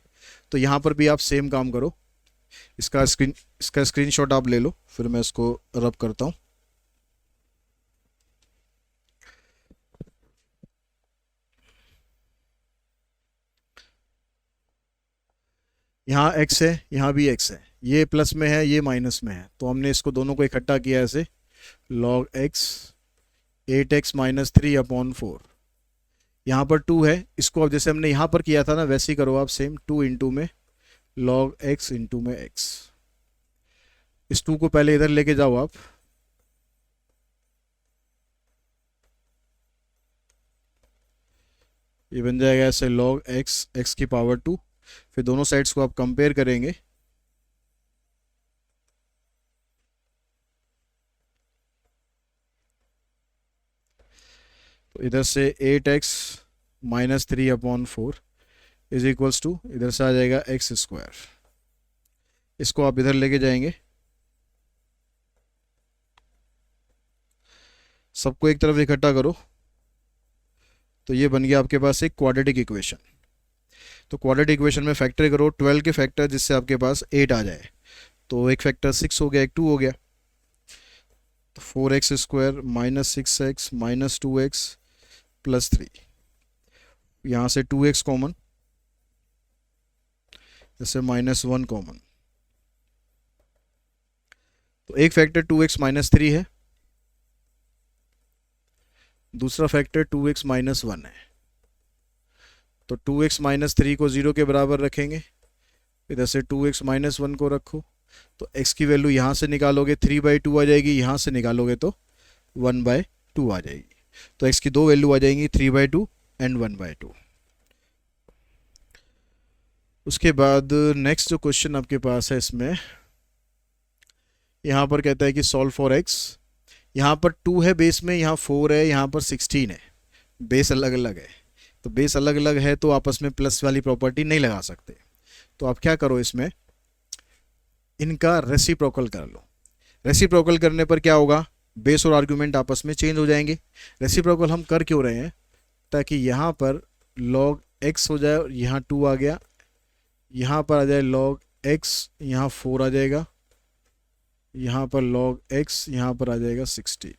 तो यहाँ पर भी आप सेम काम करो, इसका स्क्रीनशॉट आप ले लो, फिर मैं इसको रब करता हूँ। यहाँ x है, यहाँ भी x है, ये प्लस में है, ये माइनस में है, तो हमने इसको दोनों को इकट्ठा किया ऐसे, लॉग x 8x - 3/4। यहाँ पर 2 है, इसको अब जैसे हमने यहाँ पर किया था ना वैसे ही करो आप सेम, 2 इंटू में लॉग x इंटू में x। इस 2 को पहले इधर लेके जाओ आप, ये बन जाएगा ऐसे लॉग x x की पावर 2। फिर दोनों साइड्स को आप कंपेयर करेंगे, तो इधर से 8x - 3/4 इज इक्वल्स टू, इधर से आ जाएगा x स्क्वायर। इसको आप इधर लेके जाएंगे, सबको एक तरफ इकट्ठा करो, तो ये बन गया आपके पास एक क्वाड्रेटिक इक्वेशन। तो क्वाड्रेटिक इक्वेशन में फैक्टर करो 12 के फैक्टर, जिससे आपके पास 8 आ जाए, तो एक फैक्टर 6 हो गया, एक 2 हो गया, तो 4x स्क्वायर -6x - 2x + 3, यहाँ से 2x कॉमन, जैसे -1 कॉमन, तो एक फैक्टर 2x - 3 है, दूसरा फैक्टर 2x - 1 है। तो 2x - 3 को 0 के बराबर रखेंगे, इधर से 2x माइनस 1 को रखो, तो x की वैल्यू यहाँ से निकालोगे 3/2 आ जाएगी, यहाँ से निकालोगे तो 1/2 आ जाएगी। तो x की दो वैल्यू आ जाएंगी 3/2 एंड 1/2। उसके बाद नेक्स्ट जो क्वेश्चन आपके पास है इसमें, यहाँ पर कहता है कि सॉल्व फॉर x। यहाँ पर 2 है बेस में, यहाँ 4 है, यहाँ पर 16 है। बेस अलग अलग है, तो बेस अलग अलग है तो आपस में प्लस वाली प्रॉपर्टी नहीं लगा सकते। तो आप क्या करो, इसमें इनका रेसिप्रोकल कर लो। रेसिप्रोकल करने पर क्या होगा, बेस और आर्गुमेंट आपस में चेंज हो जाएंगे। रेसिप्रोकल हम कर क्यों रहे हैं, ताकि यहाँ पर log x हो जाए और यहाँ 2 आ गया, यहाँ पर आ जाए log x, यहाँ 4 आ जाएगा, यहाँ पर log x, यहाँ पर आ जाएगा 16।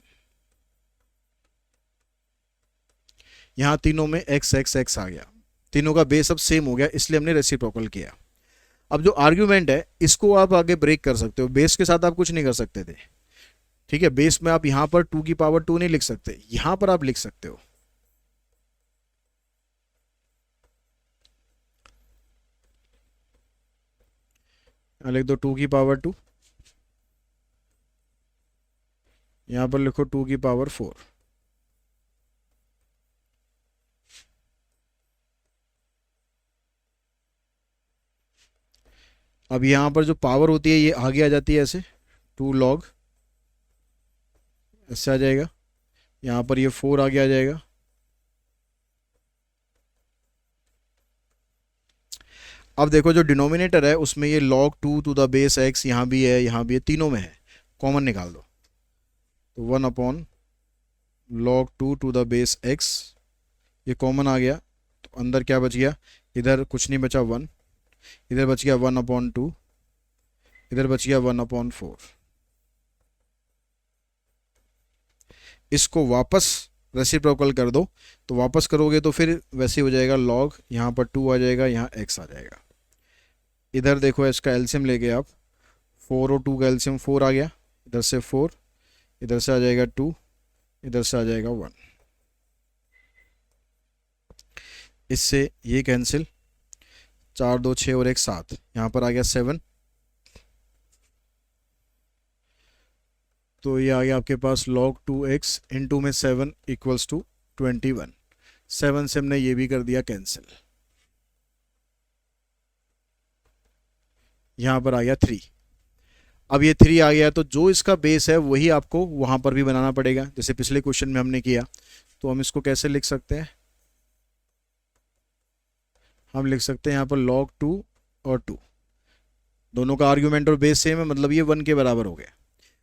यहाँ तीनों में x x x आ गया, तीनों का बेस अब सेम हो गया, इसलिए हमने रेसिप्रोकल किया। अब जो आर्ग्यूमेंट है इसको आप आगे ब्रेक कर सकते हो, बेस के साथ आप कुछ नहीं कर सकते थे, ठीक है। बेस में आप यहाँ पर 2 की पावर 2 नहीं लिख सकते, यहाँ पर आप लिख सकते हो। लिख दो 2 की पावर 2, यहाँ पर लिखो 2 की पावर 4। अब यहाँ पर जो पावर होती है ये आगे आ जाती है ऐसे, 2 log ऐसे आ जाएगा, यहाँ पर ये 4 आगे आ जाएगा। अब देखो जो डिनोमिनेटर है उसमें ये log 2 to the base x यहाँ भी है, यहाँ भी है, तीनों में है, कॉमन निकाल दो। तो 1 log 2 to the base x, ये कॉमन आ गया, तो अंदर क्या बच गया, इधर कुछ नहीं बचा 1, इधर बच गया 1/2, इधर बच गया 1/4। इसको वापस रेसिप्रोकल कर दो, तो वापस करोगे तो फिर वैसे हो जाएगा, log यहाँ पर 2 आ जाएगा, यहाँ x आ जाएगा। इधर देखो इसका एलसीएम लेके आप, 4 और 2 का एलसीएम 4 आ गया, इधर से 4, इधर से आ जाएगा 2, इधर से आ जाएगा 1। इससे ये कैंसिल, 4 2 6 और 1 7, यहाँ पर आ गया 7। तो ये आ गया आपके पास log 2x इंटू में 7 इक्वल्स टू 21। 7 से हमने ये भी कर दिया कैंसिल, यहाँ पर आ गया 3। अब ये 3 आ गया, तो जो इसका बेस है वही आपको वहाँ पर भी बनाना पड़ेगा, जैसे पिछले क्वेश्चन में हमने किया। तो हम इसको कैसे लिख सकते हैं, हम लिख सकते हैं यहाँ पर log 2 और 2, दोनों का आर्ग्यूमेंट और बेस सेम है, मतलब ये 1 के बराबर हो गया।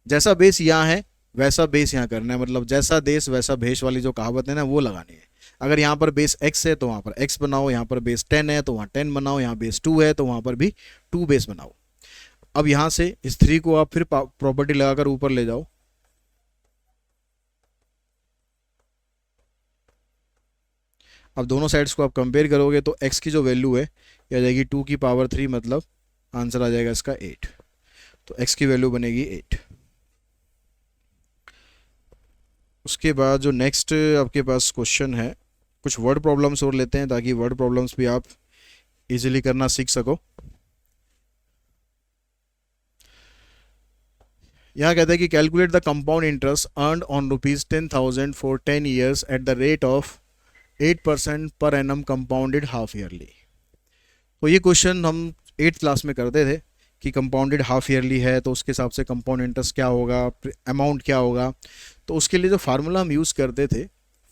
जैसा बेस यहाँ है वैसा बेस यहाँ करना है, मतलब जैसा देश वैसा भेष वाली जो कहावत है ना, वो लगानी है। अगर यहाँ पर बेस x है तो वहाँ पर x बनाओ, यहाँ पर बेस 10 है तो वहाँ 10 बनाओ, यहाँ बेस 2 है तो वहाँ पर भी 2 बेस बनाओ। अब यहाँ से इस 3 को आप फिर प्रॉपर्टी लगाकर ऊपर ले जाओ, अब दोनों साइड्स को आप कंपेयर करोगे तो x की जो वैल्यू है ये आ जाएगी 2 की पावर 3, मतलब आंसर आ जाएगा इसका 8। तो x की वैल्यू बनेगी 8। उसके बाद जो नेक्स्ट आपके पास क्वेश्चन है, कुछ वर्ड प्रॉब्लम्स और लेते हैं ताकि वर्ड प्रॉब्लम्स भी आप इजीली करना सीख सको। यहाँ कहता है कि calculate the compound interest earned on ₹10,000 for 10 years at the rate of 8% per annum compounded half yearly. तो ये क्वेश्चन हम 8th क्लास में करते थे कि कंपाउंडेड हाफ ईयरली है तो उसके हिसाब से कंपाउंड इंटरेस्ट क्या होगा, अमाउंट क्या होगा। तो उसके लिए जो फार्मूला हम यूज़ करते थे,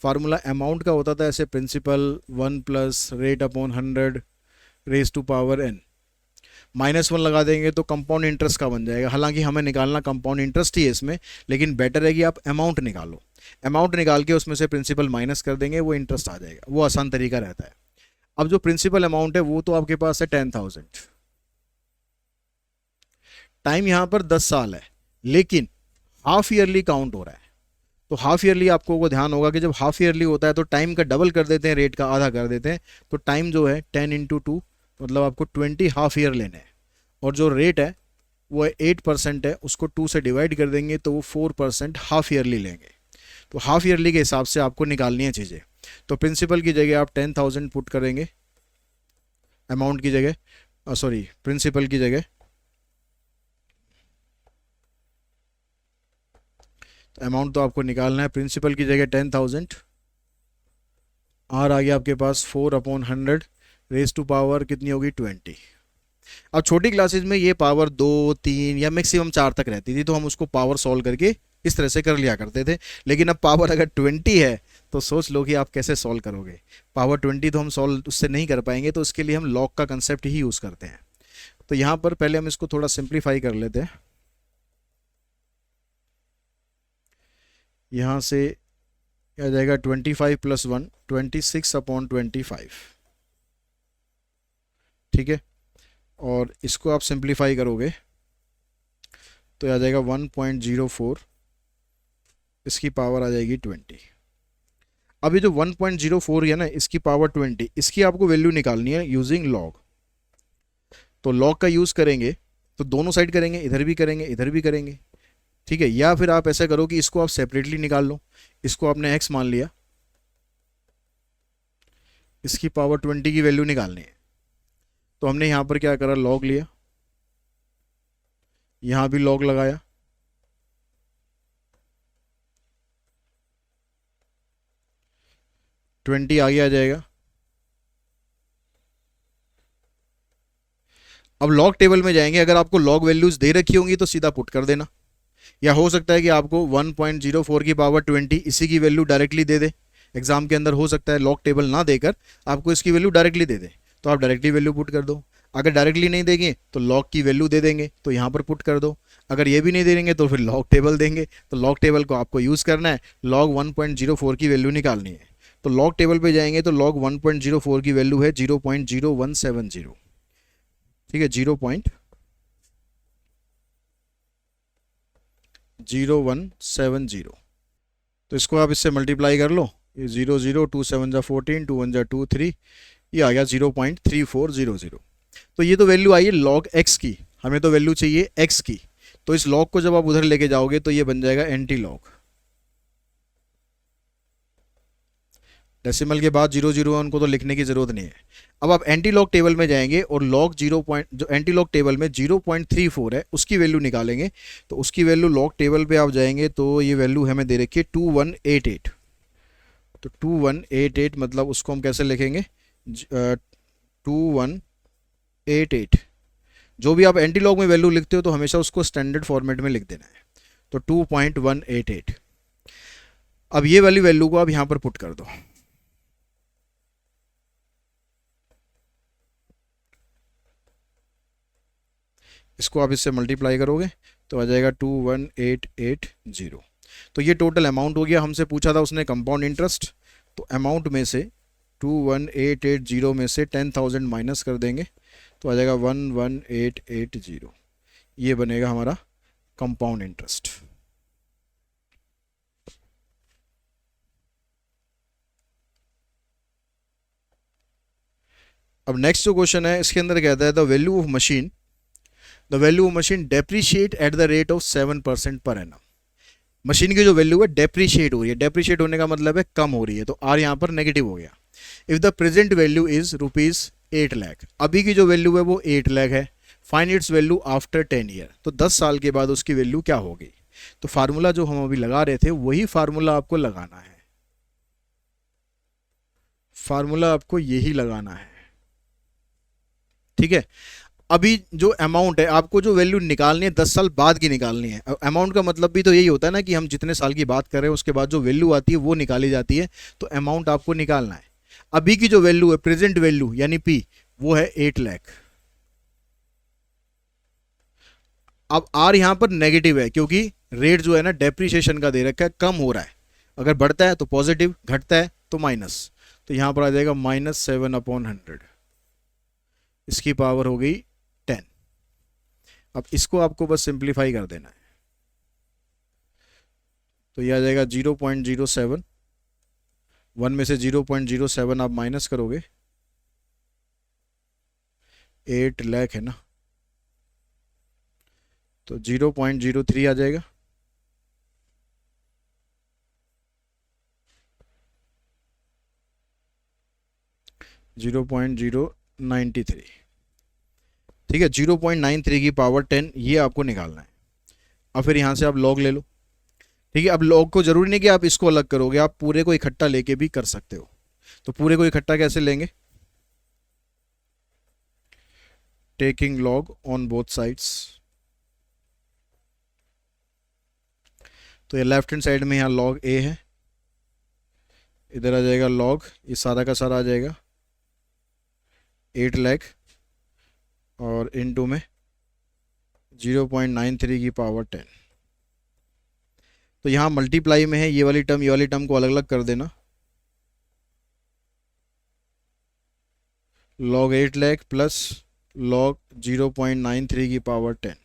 फार्मूला अमाउंट का होता था ऐसे, principal 1 plus rate upon 100 raise to power n, -1 लगा देंगे तो कंपाउंड इंटरेस्ट का बन जाएगा। हालांकि हमें निकालना कंपाउंड इंटरेस्ट ही है इसमें, लेकिन बेटर है कि आप अमाउंट निकालो। अमाउंट निकाल के उसमें से प्रिंसिपल माइनस कर देंगे, वो इंटरेस्ट आ जाएगा, वो आसान तरीका रहता है। अब जो प्रिंसिपल अमाउंट है वो तो आपके पास है 10,000, टाइम यहाँ पर 10 साल है, लेकिन हाफ ईयरली काउंट हो रहा है। तो हाफ ईयरली आपको वो ध्यान होगा कि जब हाफ ईयरली होता है तो टाइम का डबल कर देते हैं, रेट का आधा कर देते हैं। तो टाइम जो है 10 × 2, मतलब आपको 20 हाफ ईयर लेने हैं, और जो रेट है वो 8% है, उसको 2 से डिवाइड कर देंगे तो वो 4% हाफ ईयरली लेंगे। तो हाफ ईयरली के हिसाब से आपको निकालनी है चीज़ें। तो प्रिंसिपल की जगह आप 10,000 पुट करेंगे अमाउंट की जगह, सॉरी, प्रिंसिपल की जगह अमाउंट तो आपको निकालना है, प्रिंसिपल की जगह 10,000, आर आ गया आपके पास 4/100, रेज टू पावर कितनी होगी 20। अब छोटी क्लासेज में ये पावर 2, 3 या मैक्सिमम 4 तक रहती थी, तो हम उसको पावर सॉल्व करके इस तरह से कर लिया करते थे। लेकिन अब पावर अगर 20 है तो सोच लो कि आप कैसे सॉल्व करोगे। पावर 20 तो हम सॉल्व उससे नहीं कर पाएंगे, तो इसके लिए हम लॉग का कंसेप्ट ही यूज़ करते हैं। तो यहाँ पर पहले हम इसको थोड़ा सिंप्लीफाई कर लेते हैं। यहाँ से आ जाएगा 25 + 1, 26/25। ठीक है, और इसको आप सिंप्लीफाई करोगे तो आ जाएगा 1.04, इसकी पावर आ जाएगी 20। अभी जो 1.04 है ना, इसकी पावर 20, इसकी आपको वैल्यू निकालनी है यूजिंग लॉग। तो लॉग का यूज़ करेंगे तो दोनों साइड करेंगे, इधर भी करेंगे इधर भी करेंगे। ठीक है, या फिर आप ऐसा करो कि इसको आप सेपरेटली निकाल लो। इसको आपने x मान लिया, इसकी पावर 20 की वैल्यू निकालनी है, तो हमने यहाँ पर क्या करा, लॉग लिया, यहाँ भी लॉग लगाया, ट्वेंटी आगे आ जाएगा। अब लॉग टेबल में जाएंगे, अगर आपको लॉग वैल्यूज दे रखी होंगी तो सीधा पुट कर देना, या हो सकता है कि आपको 1.04 की पावर 20 इसी की वैल्यू डायरेक्टली दे दे। एग्जाम के अंदर हो सकता है लॉग टेबल ना देकर आपको इसकी वैल्यू डायरेक्टली दे दे, तो आप डायरेक्टली वैल्यू पुट कर दो। अगर डायरेक्टली नहीं देंगे तो लॉग की वैल्यू दे देंगे, तो यहाँ पर पुट कर दो। अगर ये भी नहीं दे देंगे तो फिर लॉग टेबल देंगे, तो लॉग टेबल को आपको यूज़ करना है, लॉग 1.04 की वैल्यू निकालनी है। तो लॉग टेबल पे जाएंगे तो लॉग 1.04 की वैल्यू है 0.0170। ठीक है, 0.0170। तो इसको आप इससे मल्टीप्लाई कर लो, ये 0, 0, 2 7 = 14, 2 1 = 2 3, ये आ गया 0.3400। तो ये तो वैल्यू आई है लॉग एक्स की, हमें तो वैल्यू चाहिए एक्स की। तो इस लॉग को जब आप उधर लेके जाओगे तो ये बन जाएगा एंटी लॉग। डेसिमल के बाद 0, 0 उनको तो लिखने की ज़रूरत नहीं है। अब आप एंटी लॉग टेबल में जाएंगे और लॉग 0 पॉइंट, जो एंटी लॉग टेबल में 0.34 है उसकी वैल्यू निकालेंगे। तो उसकी वैल्यू लॉग टेबल पे आप जाएंगे तो ये वैल्यू हमें दे रखी है 2188। तो 2188 मतलब उसको हम कैसे लिखेंगे, 2188। जो भी आप एंटी लॉग में वैल्यू लिखते हो तो हमेशा उसको स्टैंडर्ड फॉर्मेट में लिख देना है। तो 2.188। अब ये वाली वैल्यू को आप यहाँ पर पुट कर दो, इसको आप इससे मल्टीप्लाई करोगे तो आ जाएगा 21880। तो ये टोटल अमाउंट हो गया। हमसे पूछा था उसने कंपाउंड इंटरेस्ट, तो अमाउंट में से 21880 में से 10,000 माइनस कर देंगे तो आ जाएगा 11880। ये बनेगा हमारा कंपाउंड इंटरेस्ट। अब नेक्स्ट जो क्वेश्चन है इसके अंदर कहता है the value of machine depreciate at the rate of 7% per annum. Machine की जो वैल्यू है डेप्रीशिएट हो रही है, डेप्रीशिएट होने का मतलब है कम हो रही है, तो आर यहाँ पर नेगेटिव हो गया। If the present value is ₹8 lakh, अभी की जो वैल्यू है वो 8 लाख है, find its value after 10 year, तो 10 साल के बाद उसकी वैल्यू क्या होगी। तो फार्मूला जो हम अभी लगा रहे थे वही फार्मूला आपको लगाना है, फार्मूला आपको यही लगाना है। ठीक है, अभी जो अमाउंट है आपको जो वैल्यू निकालनी है 10 साल बाद की निकालनी है। अमाउंट का मतलब भी तो यही होता है ना कि हम जितने साल की बात कर रहे हैं उसके बाद जो वैल्यू आती है वो निकाली जाती है, तो अमाउंट आपको निकालना है। अभी की जो वैल्यू है प्रेजेंट वैल्यू यानी पी, वो है 8 लाख। अब आर यहां पर नेगेटिव है क्योंकि रेट जो है ना डेप्रीशिएशन का दे रखा है, कम हो रहा है। अगर बढ़ता है तो पॉजिटिव, घटता है तो माइनस। तो यहां पर आ जाएगा -7/100, इसकी पावर हो गई 10। अब इसको आपको बस सिंप्लीफाई कर देना है, तो ये आ जाएगा 0.07। 1 में से 0.07 आप माइनस करोगे, 8 लाख है ना, तो 0.03 आ जाएगा। Zero point zero 93। ठीक है, 0.93 की पावर 10 ये आपको निकालना है। अब फिर यहाँ से आप लॉग ले लो। ठीक है, अब लॉग को जरूरी नहीं कि आप इसको अलग करोगे, आप पूरे को इकट्ठा लेके भी कर सकते हो। तो पूरे को इकट्ठा कैसे लेंगे? Taking log on both sides. तो ये लेफ्ट हैंड साइड में यहाँ लॉग ए है, इधर आ जाएगा लॉग, ये सारा का सारा आ जाएगा 8 लाख और इनटू में 0.93 की पावर 10। तो यहाँ मल्टीप्लाई में है, ये वाली टर्म को अलग अलग कर देना। लॉग 8 लाख प्लस लॉग 0.93 की पावर 10।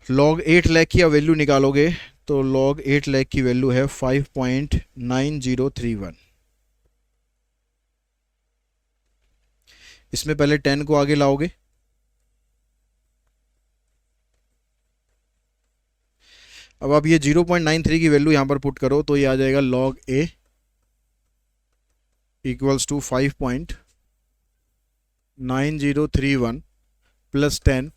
लॉग 8 लाख की वैल्यू निकालोगे तो लॉग 8 लाख की वैल्यू है 5.9031। इसमें पहले 10 को आगे लाओगे, अब आप ये 0.93 की वैल्यू यहाँ पर पुट करो तो ये आ जाएगा log A equals to 5.9031 plus 10,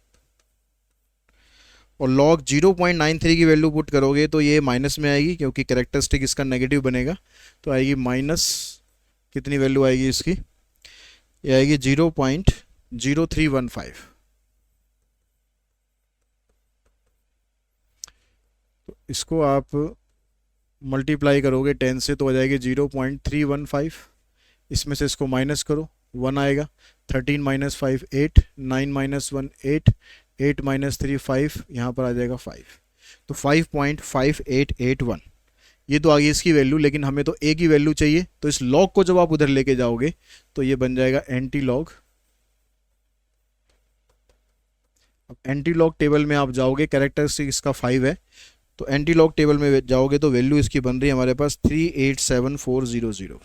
और लॉग 0.93 की वैल्यू पुट करोगे तो ये माइनस में आएगी क्योंकि कैरेक्टरिस्टिक इसका नेगेटिव बनेगा। तो आएगी माइनस, कितनी वैल्यू आएगी इसकी? ये आएगी 0.0315। तो इसको आप मल्टीप्लाई करोगे 10 से तो आ जाएगी 0.315। इसमें से इसको माइनस करो, 1 आएगा। 13 माइनस 5 8, 9 माइनस 1 8, 8 माइनस 3 5, यहाँ पर आ जाएगा 5। तो 5.5881 ये तो आ गई इसकी वैल्यू, लेकिन हमें तो ए की वैल्यू चाहिए। तो इस लॉग को जब आप उधर लेके जाओगे तो ये बन जाएगा एंटी लॉग। अब एंटी लॉग टेबल में आप जाओगे, कैरेक्टरिस्टिक इसका 5 है, तो एंटी लॉग टेबल में जाओगे तो वैल्यू इसकी बन रही है हमारे पास 387400।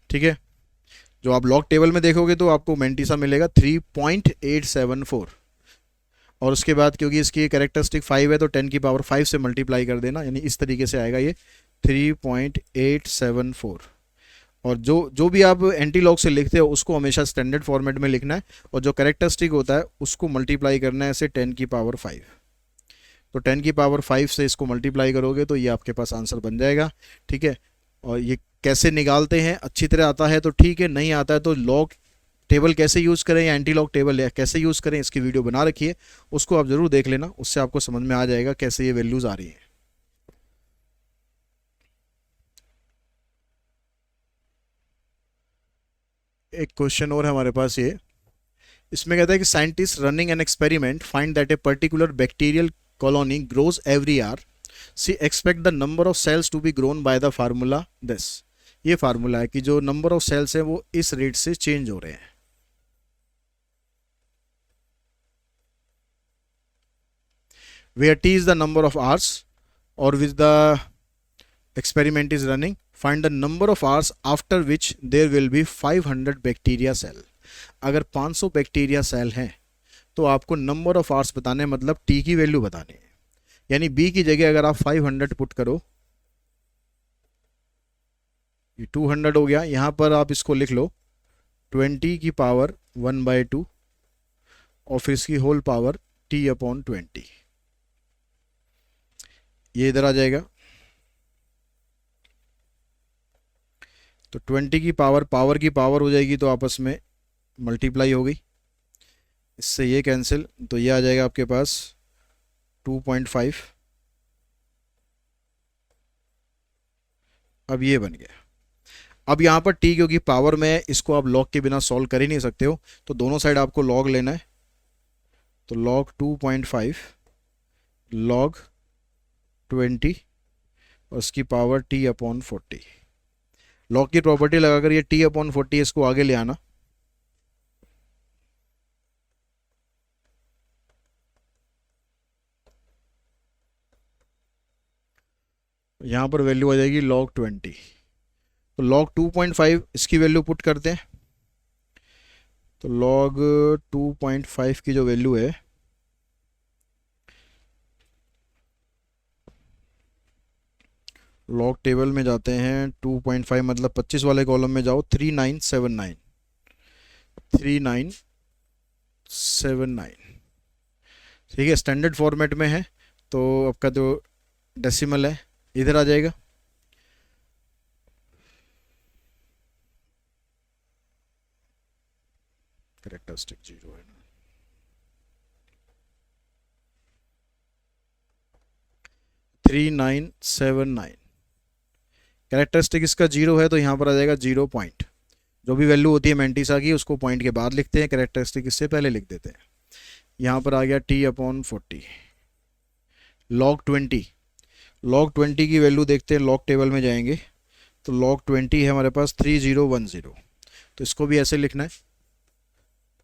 ठीक है, जो आप लॉग टेबल में देखोगे तो आपको मेंटिसा मिलेगा 3.874, और उसके बाद क्योंकि इसकी कैरेक्टरिस्टिक 5 है तो 10 की पावर 5 से मल्टीप्लाई कर देना, यानी इस तरीके से आएगा ये 3.874। और जो भी आप एंटी लॉग से लिखते हो उसको हमेशा स्टैंडर्ड फॉर्मेट में लिखना है, और जो कैरेक्टरिस्टिक होता है उसको मल्टीप्लाई करना है ऐसे 10 की पावर 5। तो 10 की पावर 5 से इसको मल्टीप्लाई करोगे तो ये आपके पास आंसर बन जाएगा। ठीक है, और ये कैसे निकालते हैं, अच्छी तरह आता है तो ठीक है, नहीं आता है तो लॉग टेबल कैसे यूज़ करें या एंटी लॉग टेबल कैसे यूज़ करें, इसकी वीडियो बना रखी है, उसको आप ज़रूर देख लेना, उससे आपको समझ में आ जाएगा कैसे ये वैल्यूज़ आ रही हैं। एक क्वेश्चन और है हमारे पास ये, इसमें कहता है कि scientist running an experiment find that a particular bacterial colony grows every year, see expect the number of cells to be grown by the formula this. ये फार्मूला है कि जो नंबर ऑफ सेल्स है वो इस रेट से चेंज हो रहे हैं। where t is the number of hours or which the experiment is running, find the number of hours after which there will be 500 bacteria cell। अगर 500 बैक्टीरिया सेल हैं तो आपको नंबर ऑफ आवर्स बताने, मतलब टी की वैल्यू बतानी है। यानी बी की जगह अगर आप 500 पुट करो, ये 200 हो गया, यहाँ पर आप इसको लिख लो 20 की पावर 1/2 और फिर इसकी होल पावर t/20। ये इधर आ जाएगा, तो 20 की पावर की पावर हो जाएगी तो आपस में मल्टीप्लाई हो गई, इससे ये कैंसिल, तो ये आ जाएगा आपके पास 2.5। अब ये बन गया। अब यहाँ पर t क्योंकि पावर में है, इसको आप लॉग के बिना सॉल्व कर ही नहीं सकते हो, तो दोनों साइड आपको लॉग लेना है। तो लॉग 2.5 लॉग 20 और उसकी पावर t/40। लॉग की प्रॉपर्टी लगाकर ये t/40 इसको आगे ले आना, यहाँ पर वैल्यू आ जाएगी log 20। तो log 2.5 इसकी वैल्यू पुट करते हैं, तो log 2.5 की जो वैल्यू है लॉग टेबल में जाते हैं 2.5 मतलब 25 वाले कॉलम में जाओ 3979 3979 ठीक है, स्टैंडर्ड फॉर्मेट में है तो आपका जो डेसिमल है इधर आ जाएगा। कैरेक्टरिस्टिक 0 है ना, 3979 कैरेक्टरिस्टिक इसका 0 है तो यहाँ पर आ जाएगा 0 पॉइंट। जो भी वैल्यू होती है मैंटिसा की उसको पॉइंट के बाद लिखते हैं, कैरेक्टरिस्टिक इससे पहले लिख देते हैं। यहाँ पर आ गया t/40 log 20 की वैल्यू देखते हैं, लॉग टेबल में जाएंगे तो log 20 है हमारे पास 3010, तो इसको भी ऐसे लिखना है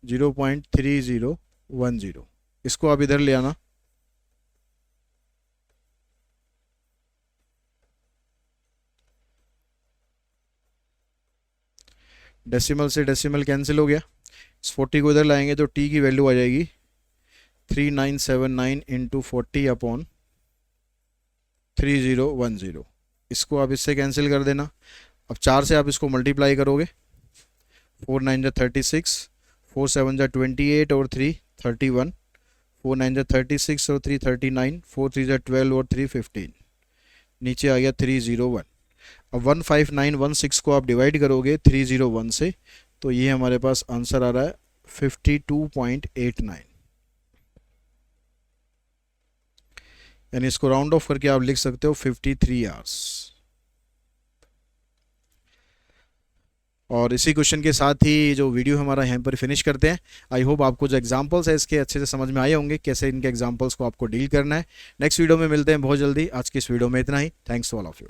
0.3010, इसको आप इधर ले आना। डेसिमल से डेसिमल कैंसिल हो गया, इस 40 को इधर लाएंगे तो t की वैल्यू आ जाएगी 3979 इंटू 40/3010, इसको आप इससे कैंसिल कर देना। अब 4 से आप इसको मल्टीप्लाई करोगे, 4 9 36, 4 7 28 और 3 31, 4 9 36 और 3 39, 4 3 12 और 3 15, नीचे आ गया 301। अब 15916 को आप डिवाइड करोगे 301 से तो ये हमारे पास आंसर आ रहा है 52.89, यानी इसको राउंड ऑफ करके आप लिख सकते हो 53 आवर्स। और इसी क्वेश्चन के साथ ही जो वीडियो हमारा यहाँ पर फिनिश करते हैं। आई होप आपको जो एग्जांपल्स है इसके अच्छे से समझ में आए होंगे, कैसे इनके एग्जांपल्स को आपको डील करना है। नेक्स्ट वीडियो में मिलते हैं बहुत जल्दी। आज की इस वीडियो में इतना ही। Thanks all of you.